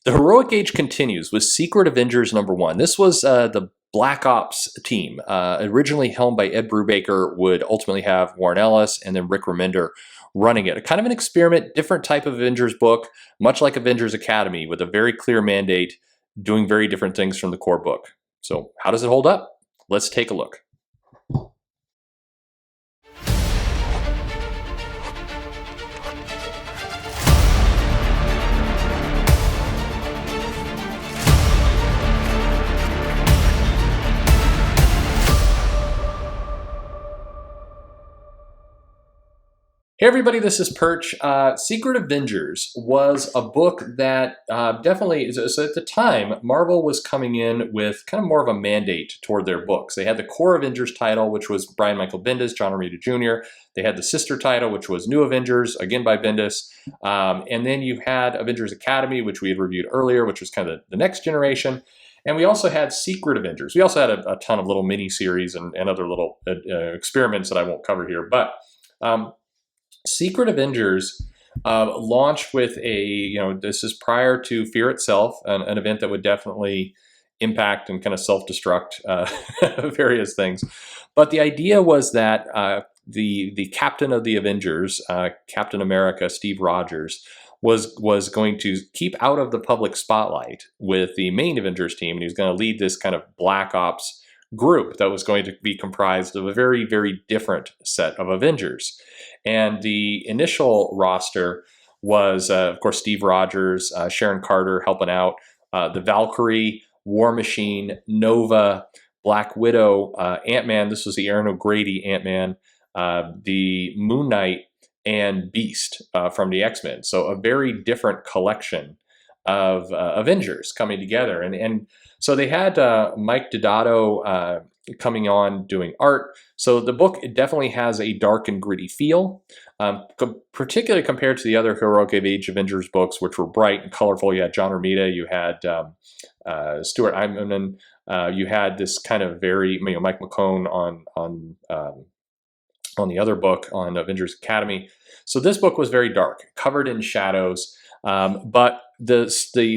The heroic age continues with Secret Avengers #1. This was the Black Ops team, originally helmed by Ed Brubaker, would ultimately have Warren Ellis and then Rick Remender running it. Kind of an experiment, different type of Avengers book, much like Avengers Academy, with a very clear mandate, doing very different things from the core book. So how does it hold up? Let's take a look. Hey everybody, this is Perch. Secret Avengers was a book that definitely, so at the time, Marvel was coming in with kind of more of a mandate toward their books. They had the core Avengers title, which was Brian Michael Bendis, John Romita Jr. They had the sister title, which was New Avengers, again by Bendis. And then you had Avengers Academy, which we had reviewed earlier, which was kind of the next generation. And we also had Secret Avengers. We also had a ton of little mini-series and other little experiments that I won't cover here. But Secret Avengers launched with this is prior to Fear itself, an event that would definitely impact and kind of self-destruct various things. But the idea was that the captain of the Avengers, Captain America, Steve Rogers, was going to keep out of the public spotlight with the main Avengers team, and he was going to lead this kind of Black Ops group that was going to be comprised of a very, very different set of Avengers. And the initial roster was, of course, Steve Rogers, Sharon Carter helping out, the Valkyrie, War Machine, Nova, Black Widow, Ant-Man. This was the Aaron O'Grady Ant-Man, the Moon Knight, and Beast from the X-Men. So a very different collection of Avengers coming together. And so they had Mike Deodato coming on doing art. So the book, it definitely has a dark and gritty feel, particularly compared to the other Heroic Age Avengers books, which were bright and colorful. You had John Romita, you had Stuart Immonen, you had this kind of very, Mike McCone on the other book on Avengers Academy. So this book was very dark, covered in shadows, but the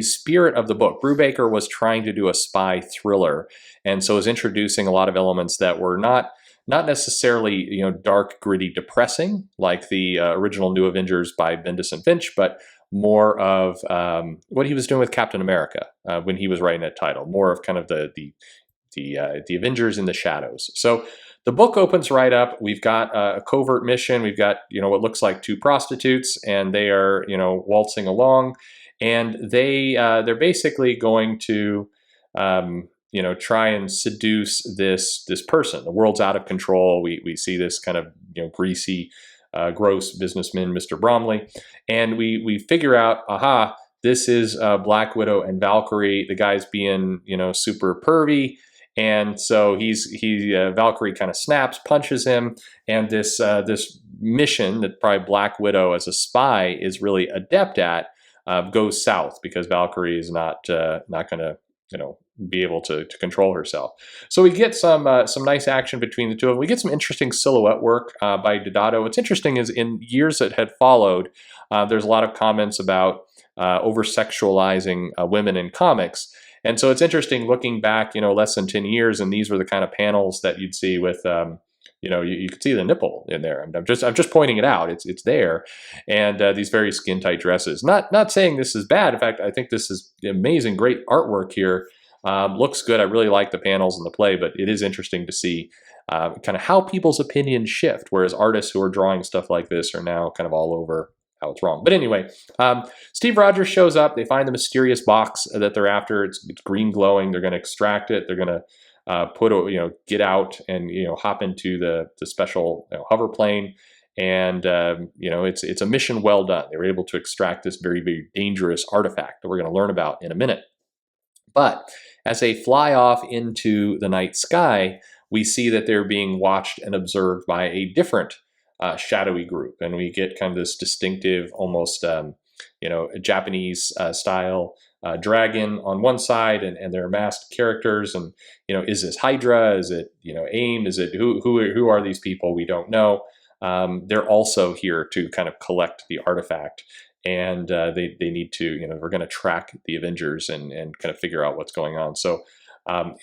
spirit of the book, Brubaker was trying to do a spy thriller, and so was introducing a lot of elements that were not necessarily dark, gritty, depressing like the original New Avengers by Bendis and Finch, but more of what he was doing with Captain America when he was writing that title, more of kind of the Avengers in the shadows. So the book opens right up. We've got a covert mission. We've got what looks like two prostitutes, and they are waltzing along, and they're basically going to try and seduce this person. The world's out of control. We see this kind of greasy, gross businessman, Mr. Bromley, and we figure out, aha, this is Black Widow and Valkyrie. The guy's being super pervy. And so Valkyrie kind of snaps, punches him, and this mission that probably Black Widow as a spy is really adept at goes south because Valkyrie is not going to be able to control herself. So we get some nice action between the two of them. We get some interesting silhouette work by Deodato. What's interesting is in years that had followed, there's a lot of comments about over-sexualizing women in comics. And so it's interesting looking back, less than 10 years, and these were the kind of panels that you'd see with, you could see the nipple in there. I'm just pointing it out. It's there, and these very skin tight dresses. Not saying this is bad. In fact, I think this is amazing, great artwork here. Looks good. I really like the panels and the play, but it is interesting to see kind of how people's opinions shift. Whereas artists who are drawing stuff like this are now kind of all over how it's wrong. But anyway, Steve Rogers shows up. They find the mysterious box that they're after. It's green glowing. They're going to extract it. They're going to get out and hop into the special hover plane. And it's a mission well done. They were able to extract this very, very dangerous artifact that we're going to learn about in a minute. But as they fly off into the night sky, we see that they're being watched and observed by a different shadowy group, and we get kind of this distinctive, almost Japanese style dragon on one side, and their masked characters. And is this Hydra? Is it AIM? Is it who are these people? We don't know. They're also here to kind of collect the artifact and they need to, we're going to track the Avengers and kind of figure out what's going on. So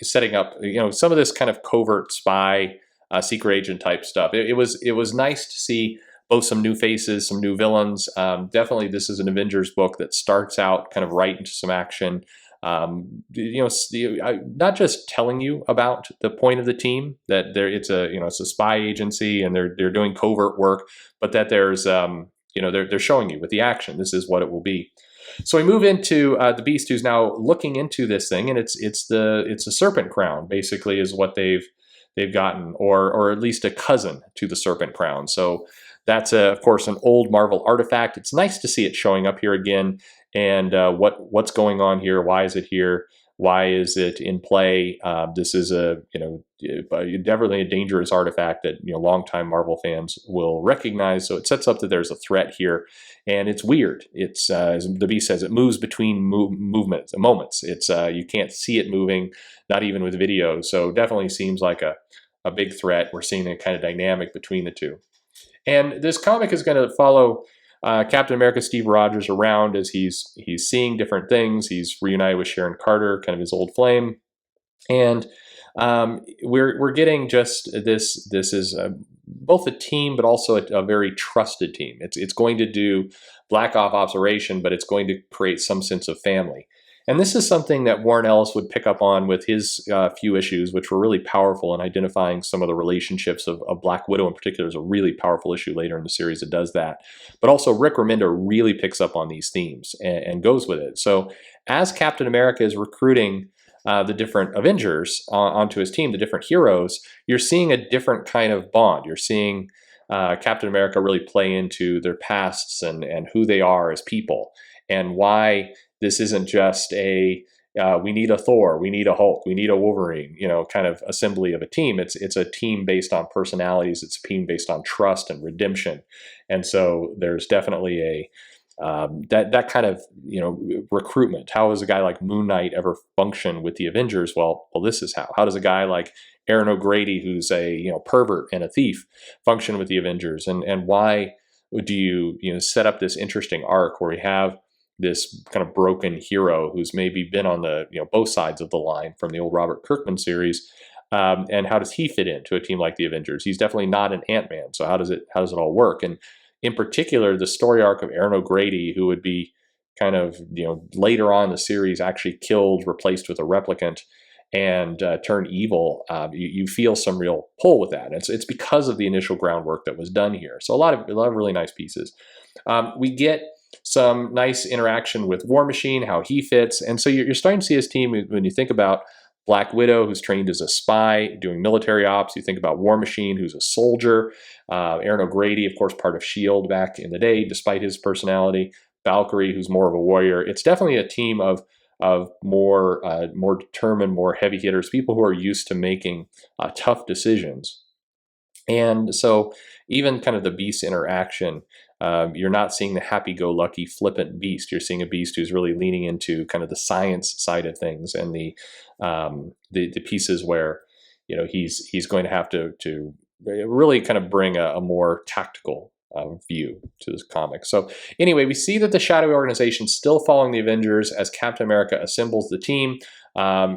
setting up, some of this kind of covert spy, secret agent type stuff. It was nice to see both some new faces, some new villains. Definitely, this is an Avengers book that starts out kind of right into some action. Not just telling you about the point of the team, that it's a spy agency and they're doing covert work, but that there's they're showing you with the action, this is what it will be. So we move into the Beast, who's now looking into this thing, and it's a serpent crown, basically, is what they've gotten, or at least a cousin to the serpent crown. So that's of course an old Marvel artifact. It's nice to see it showing up here again, and what's going on here? Why is it here? Why is it in play? This is definitely a dangerous artifact that longtime Marvel fans will recognize. So it sets up that there's a threat here, and it's weird. It's as the Beast says, it moves between moments. It's you can't see it moving, not even with video. So definitely seems like a big threat. We're seeing a kind of dynamic between the two, and this comic is going to follow Captain America Steve Rogers around as he's seeing different things. He's reunited with Sharon Carter, kind of his old flame, and we're getting just this. This is both a team, but also a very trusted team. It's going to do Black Ops operation, but it's going to create some sense of family. And this is something that Warren Ellis would pick up on with his few issues, which were really powerful in identifying some of the relationships of Black Widow in particular. Is a really powerful issue later in the series that does that. But also Rick Remender really picks up on these themes and goes with it. So as Captain America is recruiting the different Avengers onto his team, the different heroes, you're seeing a different kind of bond. You're seeing Captain America really play into their pasts and who they are as people, and why this isn't just we need a Thor, we need a Hulk, we need a Wolverine, kind of assembly of a team. It's a team based on personalities. It's a team based on trust and redemption. And so there's definitely a that kind of recruitment. How does a guy like Moon Knight ever function with the Avengers? Well, this is how. How does a guy like Aaron O'Grady, who's a pervert and a thief, function with the Avengers? And why do you set up this interesting arc where we have this kind of broken hero who's maybe been on the both sides of the line from the old Robert Kirkman series, and how does he fit into a team like the Avengers? He's definitely not an Ant-Man, so how does it all work? And in particular, the story arc of Aaron O'Grady, who would be kind of later on in the series actually killed, replaced with a replicant, and turn evil. You feel some real pull with that. It's because of the initial groundwork that was done here. So a lot of really nice pieces. We get some nice interaction with War Machine, how he fits. And so you're starting to see his team when you think about Black Widow, who's trained as a spy doing military ops. You think about War Machine, who's a soldier. Aaron O'Grady, of course, part of S.H.I.E.L.D. back in the day, despite his personality. Valkyrie, who's more of a warrior. It's definitely a team of more determined, more heavy hitters, people who are used to making tough decisions. And so even kind of the Beast interaction, you're not seeing the happy-go-lucky, flippant Beast. You're seeing a Beast who's really leaning into kind of the science side of things, and the pieces where he's going to have to really kind of bring a more tactical view to this comic. So anyway, we see that the Shadowy Organization still following the Avengers as Captain America assembles the team.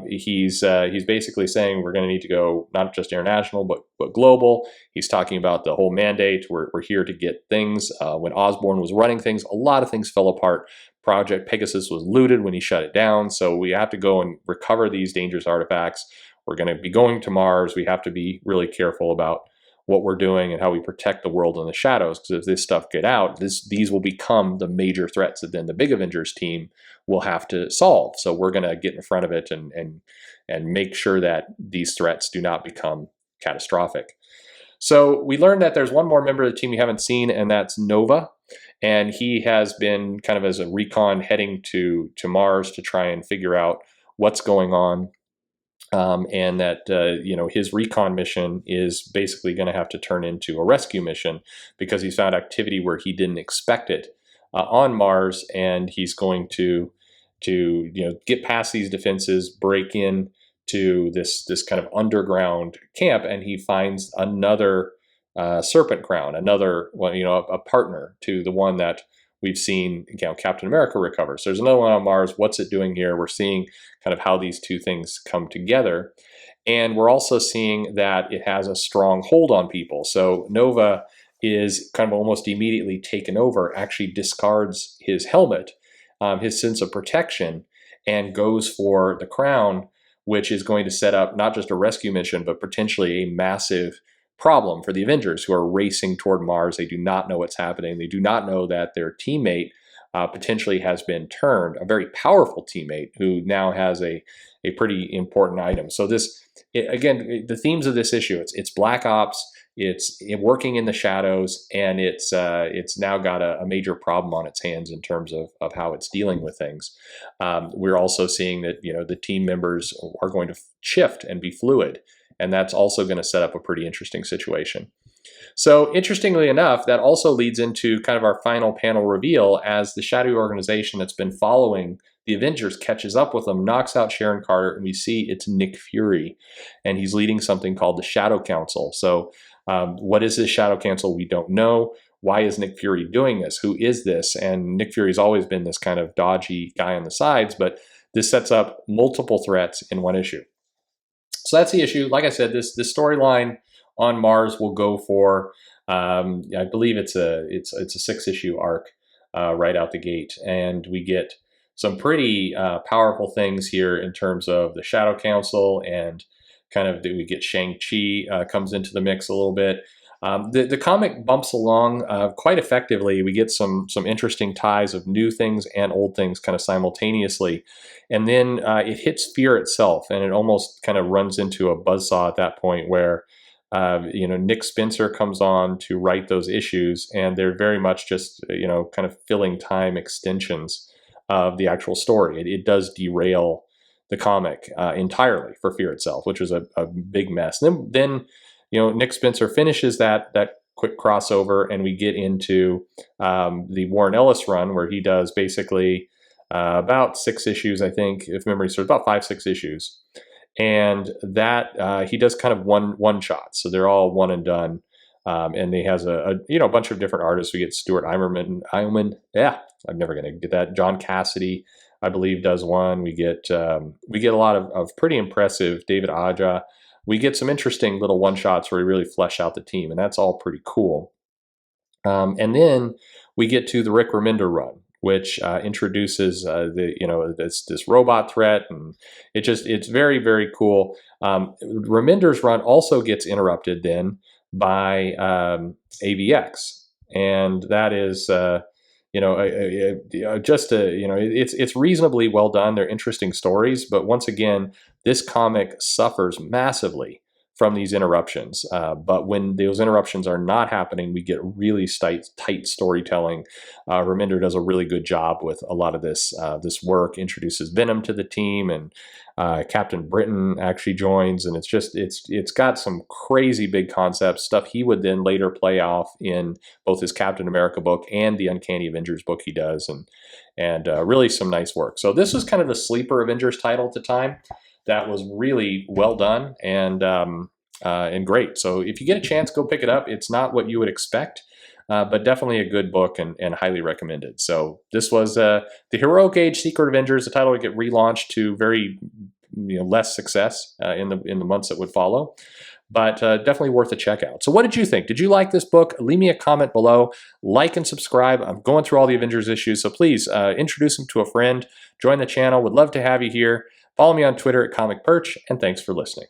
He's basically saying we're going to need to go not just international but global. He's talking about the whole mandate. We're here to get things. When Osborn was running things, a lot of things fell apart. Project Pegasus was looted when he shut it down. So we have to go and recover these dangerous artifacts. We're going to be going to Mars. We have to be really careful about what we're doing and how we protect the world in the shadows, because if this stuff get out, these will become the major threats that then the big Avengers team will have to solve. So we're going to get in front of it and make sure that these threats do not become catastrophic. So we learned that there's one more member of the team we haven't seen, and that's Nova. And he has been kind of as a recon heading to Mars to try and figure out what's going on. And that his recon mission is basically going to have to turn into a rescue mission because he's found activity where he didn't expect it on Mars, and he's going to get past these defenses, break in to this kind of underground camp, and he finds another serpent crown, another a partner to the one that we've seen, Captain America recover. So there's another one on Mars. What's it doing here? We're seeing kind of how these two things come together. And we're also seeing that it has a strong hold on people. So Nova is kind of almost immediately taken over, actually discards his helmet, his sense of protection, and goes for the crown, which is going to set up not just a rescue mission, but potentially a massive problem for the Avengers, who are racing toward Mars. They do not know what's happening. They do not know that their teammate potentially has been turned, a very powerful teammate who now has a pretty important item. So again, the themes of this issue, it's Black Ops, it's working in the shadows, and it's now got a major problem on its hands in terms of how it's dealing with things. We're also seeing that the team members are going to shift and be fluid, and that's also going to set up a pretty interesting situation. So interestingly enough, that also leads into kind of our final panel reveal as the shadowy organization that's been following the Avengers catches up with them, knocks out Sharon Carter, and we see it's Nick Fury, and he's leading something called the Shadow Council. So what is this Shadow Council? We don't know. Why is Nick Fury doing this? Who is this? And Nick Fury's always been this kind of dodgy guy on the sides, but this sets up multiple threats in one issue. So that's the issue. Like I said, this storyline on Mars will go for, I believe it's a 6-issue arc right out the gate, and we get some pretty powerful things here in terms of the Shadow Council, and kind of we get Shang-Chi comes into the mix a little bit. The comic bumps along quite effectively. We get some interesting ties of new things and old things kind of simultaneously. And then it hits Fear itself, and it almost kind of runs into a buzzsaw at that point where Nick Spencer comes on to write those issues, and they're very much just, kind of filling time extensions of the actual story. It does derail the comic entirely for Fear itself, which was a big mess. Then Nick Spencer finishes that quick crossover, and we get into the Warren Ellis run, where he does basically about 6 issues, I think, if memory serves, about 5-6 issues. And that he does kind of one shots, so they're all one and done. And he has a bunch of different artists. We get Stuart Immonen, yeah, I'm never gonna get that. John Cassidy, I believe, does one. We get a lot of pretty impressive David Aja. We get some interesting little one shots where we really flesh out the team, and that's all pretty cool. And then we get to the Rick Remender run, which introduces this robot threat, and it's very, very cool. Remender's run also gets interrupted then by AVX, and that is it's reasonably well done. They're interesting stories, but once again, this comic suffers massively from these interruptions. But when those interruptions are not happening, we get really tight storytelling. Remender does a really good job with a lot of this work, introduces Venom to the team, and Captain Britain actually joins, and it's got some crazy big concepts, stuff he would then later play off in both his Captain America book and the Uncanny Avengers book he does, and really some nice work. So this was kind of the sleeper Avengers title at the time that was really well done and great. So if you get a chance, go pick it up. It's not what you would expect, but definitely a good book and highly recommended. So this was the Heroic Age Secret Avengers. The title would get relaunched to very less success in the months that would follow, but definitely worth a check out. So what did you think? Did you like this book? Leave me a comment below. Like and subscribe. I'm going through all the Avengers issues, so please introduce them to a friend. Join the channel. Would love to have you here. Follow me on Twitter at Comic Perch, and thanks for listening.